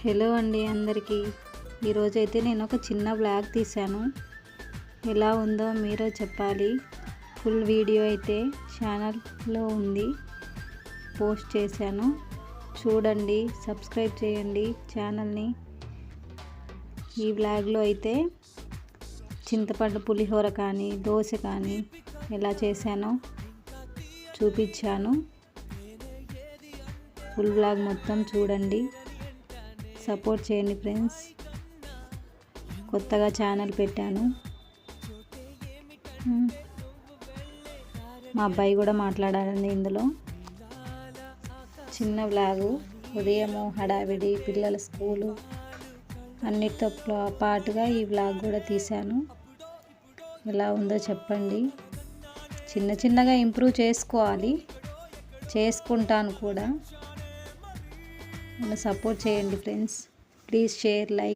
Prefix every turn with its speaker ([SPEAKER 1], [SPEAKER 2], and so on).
[SPEAKER 1] Hello అండి అందరికీ. ఈరోజైతే నేను ఒక చిన్న వ్లాగ్ తీశాను. ఎలా ఉందో మీరే చెప్పాలి. ఫుల్ వీడియో అయితే ఛానల్లో ఉంది, పోస్ట్ చేశాను. చూడండి, సబ్స్క్రైబ్ చేయండి ఛానల్ని. ఈ వ్లాగ్లో అయితే చింతపండు పులిహోర కానీ దోశ కానీ ఎలా చేశానో చూపించాను. ఫుల్ వ్లాగ్ మొత్తం చూడండి, సపోర్ట్ చేయండి ఫ్రెండ్స్. కొత్తగా ఛానల్ పెట్టాను. మా అబ్బాయి కూడా మాట్లాడాలండి ఇందులో. చిన్న వ్లాగు, ఉదయము హడావిడి, పిల్లల స్కూలు అన్నిటితో పాటుగా ఈ వ్లాగ్ కూడా తీశాను. ఎలా ఉందో చెప్పండి. చిన్న చిన్నగా ఇంప్రూవ్ చేసుకోవాలి, చేసుకుంటాను కూడా. నన్ను సపోర్ట్ చేయండి ఫ్రెండ్స్. Please share, like.